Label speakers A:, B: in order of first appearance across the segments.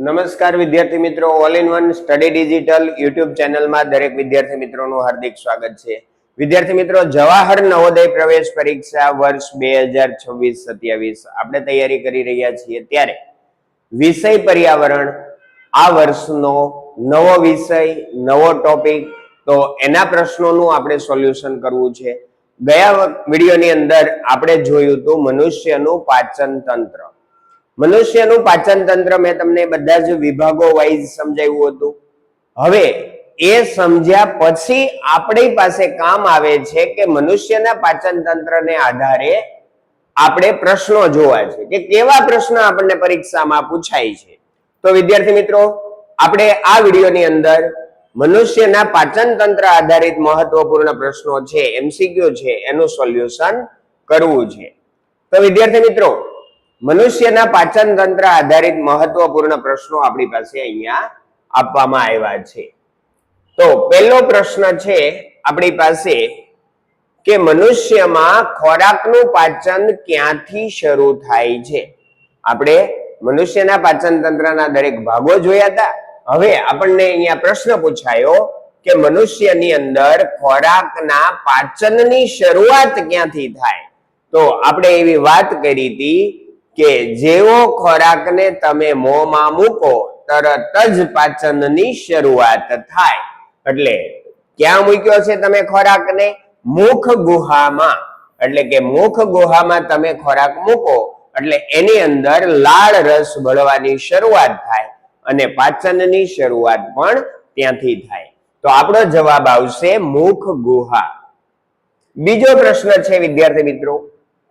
A: નમસ્કાર વિદ્યાર્થી મિત્રો, all in one study digital YouTube ચેનલમાં દરેક વિદ્યાર્થી મિત્રોનું હાર્દિક સ્વાગત છે. વિદ્યાર્થી મિત્રો, જવાહર નવોદય પ્રવેશ પરીક્ષા વર્ષ 2026-27 આપણે તૈયારી કરી રહ્યા છીએ, ત્યારે વિષય પર્યાવરણ આ વર્ષનો નવો વિષય, નવો ટોપિક, તો એના પ્રશ્નોનું આપણે સોલ્યુશન કરવું છે. ગયા વિડીયોની અંદર આપણે જોયું હતું મનુષ્યનું પાચન તંત્ર. મનુષ્યનું પાચન તંત્ર મેં તમને બધા જ વિભાગો વાઇઝ સમજાવ્યું હતું. હવે એ સમજ્યા પછી આપણી પાસે કામ આવે છે કે મનુષ્યના પાચન તંત્રને આધારે આપણે પ્રશ્નો જોવા છે કે કેવા પ્રશ્ન આપણને પરીક્ષામાં પૂછાય છે. તો વિદ્યાર્થી મિત્રો, આપણે આ વિડીયોની અંદર મનુષ્યના પાચન તંત્ર આધારિત મહત્વપૂર્ણ પ્રશ્નો છે, એમસીક્યુ છે, એનું સોલ્યુશન કરવું છે. તો વિદ્યાર્થી મિત્રો, મનુષ્યના પાચન તંત્ર આધારિત મહત્વપૂર્ણ પ્રશ્નો આપણી પાસે અહીંયા આપવામાં આવ્યા છે. તો પહેલો પ્રશ્ન છે આપણી પાસે કે મનુષ્યમાં ખોરાકનું પાચન ક્યાંથી શરૂ થાય છે. આપણે મનુષ્યના પાચન તંત્રના દરેક ભાગો જોયા હતા. હવે આપણને અહીંયા પ્રશ્ન પૂછાયો કે મનુષ્યની અંદર ખોરાકના પાચનની શરૂઆત ક્યાંથી થાય. તો આપણે એવી વાત કરી હતી કે જેવો ખોરાકને તમે મોંમાં મૂકો તરત જ પાચનની શરૂઆત થાય. એટલે ક્યાં મૂક્યો છે તમે ખોરાકને? મુખ ગુહામાં. એટલે કે મુખ ગુહામાં તમે ખોરાક મૂકો એટલે એની અંદર લાળ રસ ભળવાની શરૂઆત થાય અને પાચનની શરૂઆત પણ ત્યાંથી થાય. તો આપણો જવાબ આવશે મુખ ગુહા. બીજો પ્રશ્ન છે વિદ્યાર્થી મિત્રો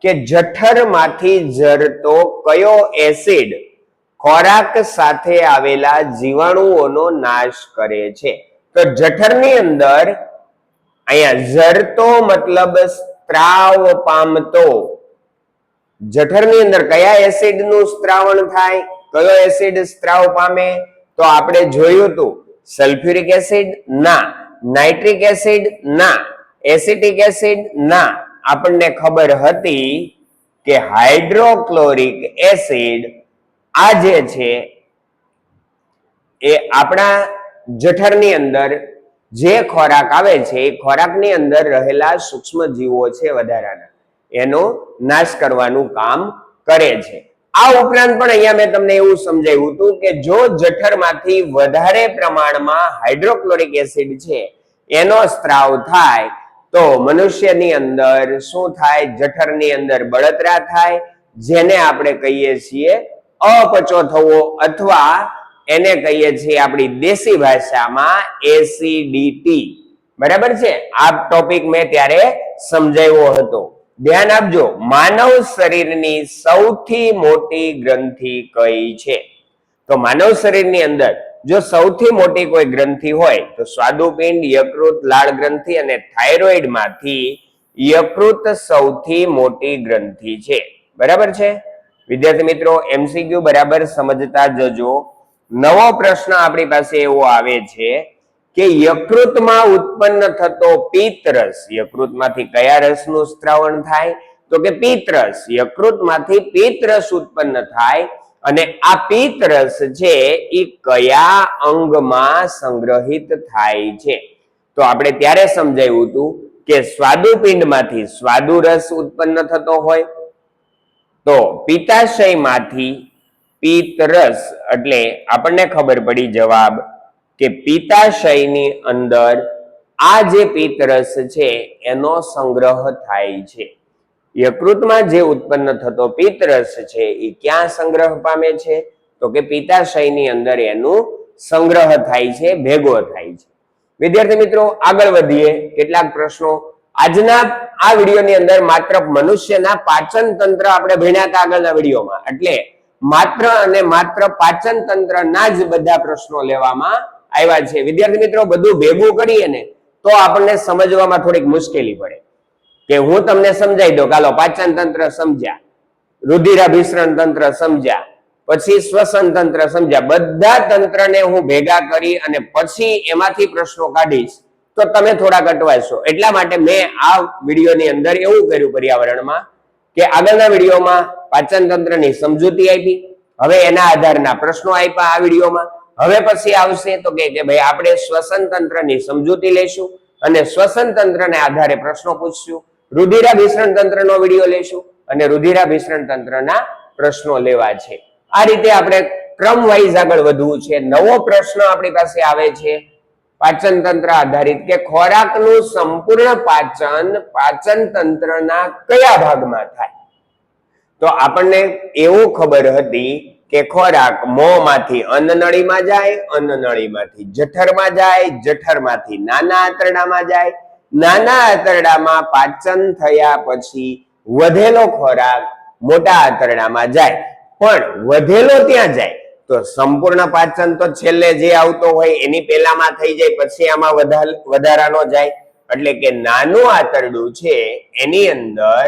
A: કે જઠરમાંથી ઝરતો કયો એસિડ ખોરાક સાથે આવેલા જીવાણુઓનો નાશ કરે છે. તો જઠરની અંદર અહીંયા ઝરતો મતલબ સ્ત્રાવ પામતો. જઠરની અંદર કયા એસિડનું સ્ત્રાવણ થાય? કયો એસિડ સ્ત્રાવ પામે? તો આપણે જોયું હતું સલ્ફ્યુરિક એસિડ ના, નાઇટ્રિક એસિડ ના, એસિટિક એસિડ ના. આપણને ખબર હતી કે હાઇડ્રોક્લોરિક એસિડ આ જે છે એ આપણા જઠરની અંદર જે ખોરાક આવે છે એ ખોરાકની અંદર રહેલા સૂક્ષ્મ જીવો છે વધારાના, એનો નાશ કરવાનું કામ કરે છે. આ ઉપરાંત પણ અહીંયા મેં તમને એવું સમજાવ્યું હતું કે જો જઠરમાંથી વધારે પ્રમાણમાં હાઇડ્રોક્લોરિક એસિડ છે એનો સ્ત્રાવ થાય તો મનુષ્યની અંદર શું થાય? જઠરની અંદર બળતરા થાય, જેને આપણે કહીએ છીએ અપચો થવો, અથવા એને કહીએ છીએ આપણી દેશી ભાષામાં એસિડિટી. બરાબર છે? આ ટોપિક મેં ત્યારે સમજાવ્યો હતો. ધ્યાન આપજો. માનવ શરીરની સૌથી મોટી ગ્રંથિ કઈ છે? તો માનવ શરીરની અંદર જો સૌથી મોટી કોઈ ગ્રંથિ હોય તો સ્વાદુપિંડ, યકૃત, લાળ ગ્રંથિ અને થાઇરોઇડ માંથી યકૃત સૌથી મોટી ગ્રંથિ છે. બરાબર છે વિદ્યાર્થી મિત્રો? એમસીક્યુ બરાબર સમજતા જજો. નવો પ્રશ્ન આપણી પાસે એવો આવે છે કે યકૃતમાં ઉત્પન્ન થતો પિત્તરસ, યકૃતમાંથી કયા રસનું સ્ત્રાવણ થાય? તો કે પિત્તરસ. યકૃતમાંથી પિત્તરસ ઉત્પન્ન થાય અને આ પિત્તરસ છે એ કયા અંગમાં સંગ્રહિત થાય છે? તો આપણે ત્યારે સમજાવ્યું હતું કે સ્વાદુપિંડમાંથી સ્વાદુરસ ઉત્પન્ન થતો હોય તો પિત્તાશયમાંથી પિત્તરસ, એટલે આપણને ખબર પડી જવાબ કે પિત્તાશયની અંદર આ જે પિત્તરસ છે એનો સંગ્રહ થાય છે. યકૃતમાં જે ઉત્પન્ન થતો પિત્તરસ છે એ ક્યાં સંગ્રહ પામે છે? તો કે પિત્તાશયની અંદર એનું સંગ્રહ થાય છે, ભેગો થાય છે. વિદ્યાર્થી મિત્રો, આગળ વધીએ. કેટલાક પ્રશ્નો આજના આ વિડીયોની અંદર માત્ર મનુષ્યના પાચન તંત્ર આપણે ભણ્યા હતા આગળના વિડીયોમાં, એટલે માત્ર અને માત્ર પાચન તંત્રના જ બધા પ્રશ્નો લેવામાં આવ્યા છે. વિદ્યાર્થી મિત્રો, બધું ભેગું કરીએ ને તો આપણને સમજવામાં થોડીક મુશ્કેલી પડે. કે હું તમને સમજાવી દઉં, કાલો પાચન તંત્ર સમજ્યા, રુધિરાભિસરણ તંત્ર સમજ્યા, પછી શ્વસન તંત્ર સમજ્યા, બધા તંત્રને હું ભેગા કરી અને પછી એમાંથી પ્રશ્નો કાઢીશ તો તમે થોડા અટવાશો. એટલા માટે મેં આ વિડીયોની અંદર એવું કર્યું પર્યાવરણમાં કે આગળના વિડીયોમાં પાચન તંત્રની સમજૂતી આપી, હવે એના આધારના પ્રશ્નો આપ્યા આ વિડીયોમાં. હવે પછી આવશે તો કે ભાઈ આપણે શ્વસન તંત્રની સમજૂતી લઈશું અને શ્વસન તંત્રને આધારે પ્રશ્નો પૂછશું. રુધિરાભિસરણ તંત્રનો વિડીયો લઈશું અને રુધિરાભિસરણ તંત્રના પ્રશ્નો લેવા છે. આ રીતે આપણે ક્રમ વાઇઝ આગળ વધવું છે. નવો પ્રશ્ન આપણી પાસે આવે છે પાચન તંત્ર આધારિત કે ખોરાકનું સંપૂર્ણ પાચન તંત્રના કયા ભાગમાં થાય? તો આપણને એવું ખબર હતી કે ખોરાક મોંમાંથી અન્નનળીમાં જાય, અન્નનળીમાંથી જઠરમાં જાય, જઠરમાંથી નાના આંતરડામાં જાય, નાના આંતરડામાં પાચન થયા પછી વધેલો ખોરાક મોટા આંતરડામાં જાય. પણ વધેલો ત્યાં જાય તો સંપૂર્ણ પાચન તો છેલ્લે જે આવતો હોય એની પહેલામાં થઈ જાય, પછી આમાં વધારાનો જાય. એટલે કે નાનું આંતરડું છે એની અંદર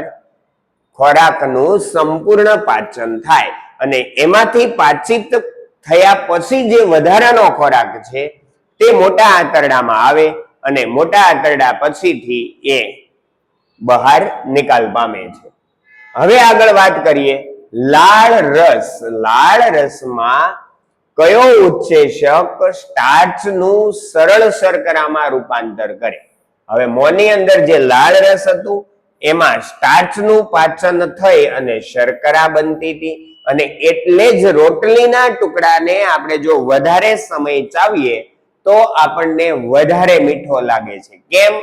A: ખોરાકનું સંપૂર્ણ પાચન થાય અને એમાંથી પાચિત થયા પછી જે વધારાનો ખોરાક છે તે મોટા આંતરડામાં આવે અને મોટા આંતરડા પછીથી એ બહાર નિકાલ પામે છે. હવે આગળ વાત કરીએ લાળ રસ. લાળ રસમાં કયો ઉત્સેચક સ્ટાર્ચનું સરળ શર્કરામાં રૂપાંતર કરે? હવે મોંની અંદર જે લાળ રસ હતું એમાં સ્ટાર્ચનું પાચન થઈ અને શર્કરા બનતી હતી અને એટલે જ રોટલીના ટુકડાને આપણે જો વધારે સમય ચાવીએ તો આપણને વધારે મીઠો લાગે છે. કેમ?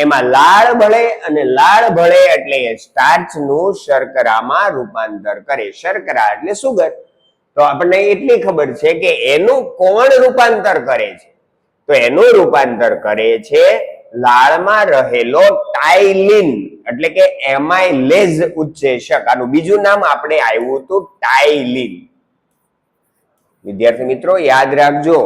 A: એમાં લાળ ભળે અને લાળ ભળે એટલે એ સ્ટાર્ચનું શર્કરામાં રૂપાંતર કરે. શર્કરા એટલે સુગર. તો આપણને એટલી ખબર છે કે એનું કોણ રૂપાંતર કરે છે? તો એનું રૂપાંતર કરે છે લાળમાં રહેલો ટાઇલિન એટલે કે એમાઇલેઝ ઉત્સેચક. આનું બીજું નામ આપણે આવ્યું હતું ટાઇલિન. વિદ્યાર્થી મિત્રો યાદ રાખજો,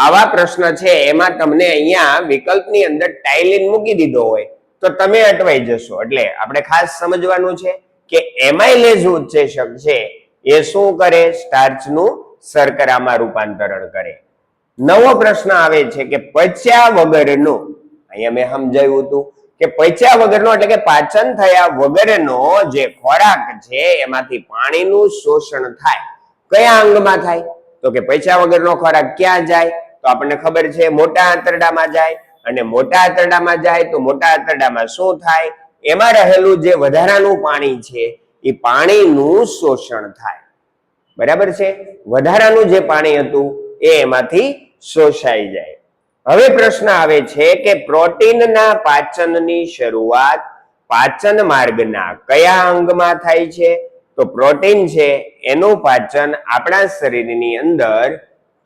A: આવા પ્રશ્ન છે એમાં તમને અહીંયા વિકલ્પની અંદર ટાઇલિન મૂકી દીધો હોય તો તમે અટવાઈ જશો. એટલે આપણે ખાસ સમજવાનું છે કે એમાઇલેઝ ઉત્સેચક છે એ શું કરે? સ્ટાર્ચનું શર્કરામાં રૂપાંતરણ કરે. નવો પ્રશ્ન આવે છે કે પચ્યા વગરનો, અહીંયા મેં સમજાવ્યું હતું કે પચ્યા વગરનો એટલે કે પાચન થયા વગરનો જે ખોરાક છે એમાંથી પાણીનું શોષણ થાય. કયા અંગમાં થાય? તો કે પચ્યા વગરનો ખોરાક ક્યાં જાય? તો આપણને ખબર છે મોટા આંતરડામાં જાય અને મોટા આંતરડામાં જાય તો મોટા આંતરડામાં શું થાય? એમાં રહેલું જે વધારાનું પાણી છે એ પાણીનું શોષણ થાય. બરાબર છે? વધારાનું જે પાણી હતું એ એમાંથી શોષાઈ જાય. હવે પ્રશ્ન આવે છે કે પ્રોટીનના પાચનની શરૂઆત પાચન માર્ગના કયા અંગમાં થાય છે? તો પ્રોટીન છે એનું પાચન આપણા શરીરની અંદર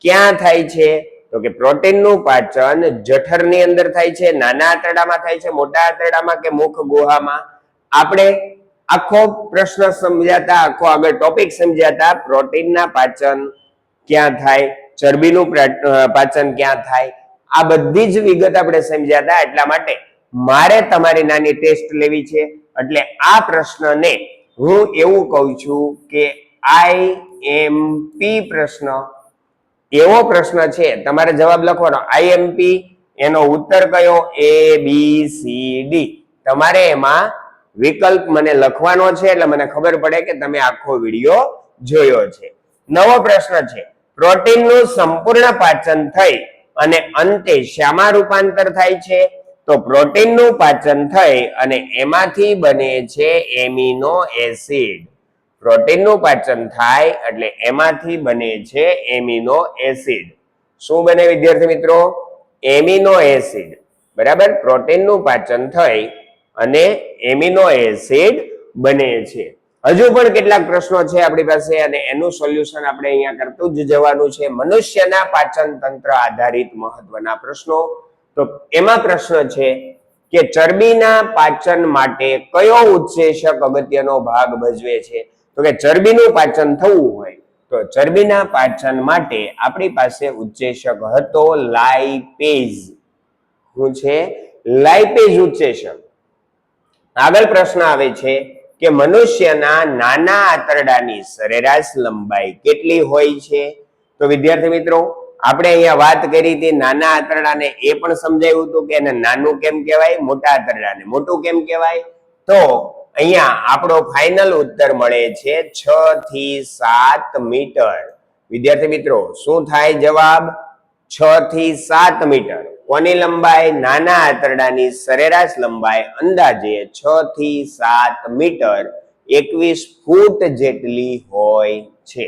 A: ક્યાં થાય છે? તો કે પ્રોટીનનું પાચન જઠરની અંદર થાય છે, નાના આંતરડામાં થાય છે, મોટા આંતરડામાં કે મુખ ગુહામાં? આપણે આખો પ્રશ્ન સમજ્યાતા, આખો આગળ ટોપિક સમજ્યાતા પ્રોટીનના પાચન ક્યાં થાય, ચરબીનું પાચન ક્યાં થાય, આ બધી જ વિગત આપણે સમજ્યાતા. એટલા માટે મારે તમારી નાની ટેસ્ટ લેવી છે. એટલે આ પ્રશ્નને હું એવું કહું છું કે IMP પ્રશ્ન એવો પ્રશ્ન છે, તમારે જવાબ લખવાનો IMP, એનો ઉત્તર કયો? ABCD. તમારે એમાં વિકલ્પ મને લખવાનો છે એટલે મને ખબર પડે કે તમે આખો વિડીયો જોયો છે. નવો પ્રશ્ન છે પ્રોટીનનું સંપૂર્ણ પાચન થઈ અને અંતે શામાં રૂપાંતર થાય છે? તો પ્રોટીનનું પાચન થઈ અને એમાંથી બને છે એમિનો એસિડ. પ્રોટીનનું પાચન થાય એટલે એમાંથી બને છે એમિનો એસિડ. શું બને વિદ્યાર્થી મિત્રો? Amino acid. બરાબર? પ્રોટીનનું પાચન થઈ અને એમિનો એસિડ બને છે. હજુ પણ કેટલાક પ્રશ્નો છે આપણી પાસે અને એનું સોલ્યુશન આપણે અહીંયા કરતું જ જવાનું છે. મનુષ્યના પાચન તંત્ર આધારિત મહત્વના પ્રશ્નો. તો એમાં પ્રશ્ન છે કે ચરબીના પાચન માટે કયો ઉત્સેચક અગત્યનો ભાગ ભજવે છે? તો કે ચરબીનું પાચન થવું હોય તો ચરબીના પાચન માટે આપણી પાસે ઉત્સેચક હતો લાઇપેઝ. શું છે? લાઇપેઝ ઉત્સેચક. આગળ પ્રશ્ન આવે છે કે મનુષ્યના નાના આંતરડાની સરેરાશ લંબાઈ કેટલી હોય છે? તો વિદ્યાર્થી મિત્રો આપણે અહીંયા વાત કરી હતી નાના આંતરડાને, એ પણ સમજાવ્યું હતું કે એને નાનું કેમ કહેવાય, મોટા આંતરડાને મોટું કેમ કહેવાય. તો અહીંયા આપણો ફાઇનલ ઉત્તર મળે છે 6 થી 7 મીટર. વિદ્યાર્થી મિત્રો શું થાય જવાબ? 6 થી 7 મીટર. કોની લંબાઈ? નાના આંતરડાની સરેરાશ લંબાઈ અંદાજે 6 થી 7 મીટર 21 ફૂટ જેટલી હોય છે.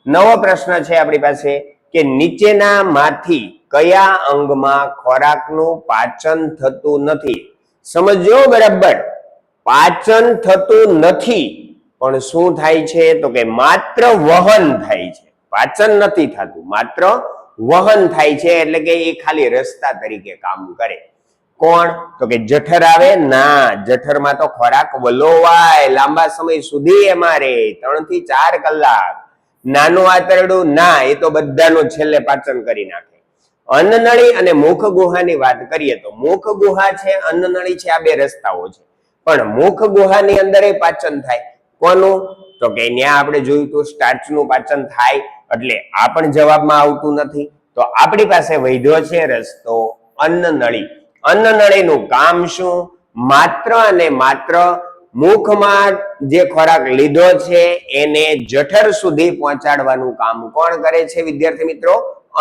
A: નવો પ્રશ્ન છે આપણી પાસે કે નીચેનામાંથી કયા અંગમાં ખોરાકનું પાચન થતું નથી? સમજો બરાબર. પાચન થતું નથી પણ શું થાય છે? તો કે માત્ર વહન થાય છે. પાચન નથી થતું, માત્ર વહન થાય છે, એટલે કે એ ખાલી રસ્તા તરીકે કામ કરે. કોણ? તો કે જઠર આવે? ના, જઠરમાં તો ખોરાક વલોવાય, લાંબા સમય સુધી એમાં રહે, 3 થી 4 કલાક. નાનું આંતરડું? ના, એ તો બધાનું છેલ્લે પાચન કરી નાખે. અન્નનળી અને મુખ ગુહાની વાત કરીએ તો મુખ ગુહા છે, અન્નનળી છે, આ બે રસ્તાઓ છે. પણ મુખ ગુહાની અંદર એ પાચન થાય. કોનું? તો કે ત્યાં આપણે જોયું તો સ્ટાર્ચનું પાચન થાય, એટલે આ પણ જવાબમાં આવતું નથી. તો આપણી પાસે વધ્યો છે રસ્તો અન્નનળી. અન્નનળીનું કામ શું? માત્ર અને માત્ર મુખમાં જે ખોરાક લીધો છે એને જઠર સુધી પહોંચાડવાનું કામ કોણ કરે છે વિદ્યાર્થી મિત્રો?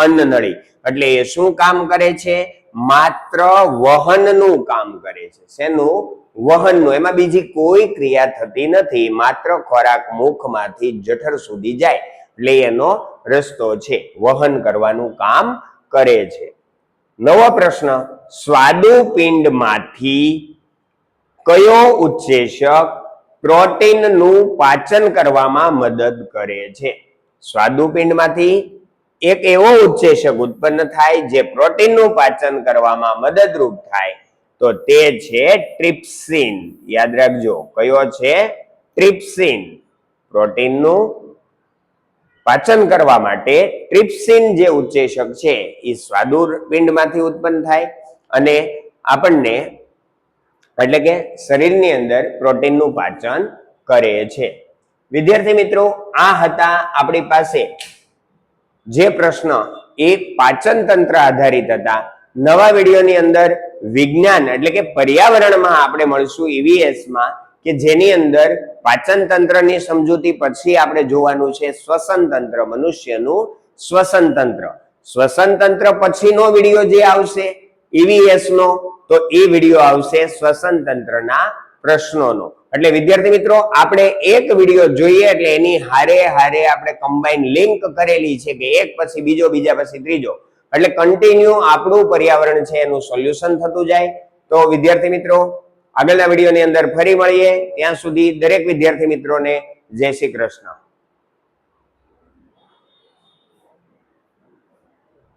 A: અન્નનળી. એટલે એ શું કામ કરે છે? માત્ર વહનનું કામ કરે છે. શેનું? વહનનું. એમાં બીજી કોઈ ક્રિયા થતી નથી, માત્ર ખોરાક મુખમાંથી જઠર સુધી જાય એટલે એનો રસ્તો છે, વહન કરવાનું કામ કરે છે. નવો પ્રશ્ન, સ્વાદુપિંડમાંથી કયો ઉત્સેચક પ્રોટીનનું પાચન કરવામાં મદદ કરે છે? સ્વાદુપિંડમાંથી એક એવો ઉત્સેચક ઉત્પન્ન થાય જે પ્રોટીનનું પાચન કરવામાં મદદરૂપ થાય, તો તે છે ટ્રિપ્સિન. યાદ રાખજો, કયો છે? ટ્રિપ્સિન. પ્રોટીનનું પાચન કરવા માટે ટ્રિપ્સિન જે ઉત્સેચક છે એ સ્વાદુપિંડમાંથી ઉત્પન્ન થાય અને આપણને એટલે કે શરીરની અંદર પ્રોટીનનું પાચન કરે છે. વિદ્યાર્થી મિત્રો, આ હતા આપણી પાસે જે પ્રશ્ન એ પાચન તંત્ર આધારિત હતા. નવા વિડીયોની અંદર વિજ્ઞાન એટલે કે પર્યાવરણમાં આપણે મળશું EVS માં, કે જેની અંદર પાચન તંત્રની સમજૂતી પછી આપણે જોવાનું છે શ્વસન તંત્ર, મનુષ્યનું શ્વસન તંત્ર. શ્વસન તંત્ર પછીનો વિડીયો જે આવશે EVS નો, તો એ વિડીયો આવશે શ્વસન તંત્રના પ્રશ્નોનો. એટલે વિદ્યાર્થી મિત્રો, આપણે એક વિડીયો જોઈએ એટલે એની હારે હારે આપણે કમ્બાઈન લિંક કરેલી છે કે એક પછી બીજો, બીજા પછી ત્રીજો, એટલે કન્ટિન્યુ આપણું પર્યાવરણ છે એનું સોલ્યુશન થતું જાય. તો વિદ્યાર્થી મિત્રો, આગળના વિડીયોની અંદર ફરી મળીએ. ત્યાં સુધી દરેક વિદ્યાર્થી મિત્રોને જય શ્રી કૃષ્ણ.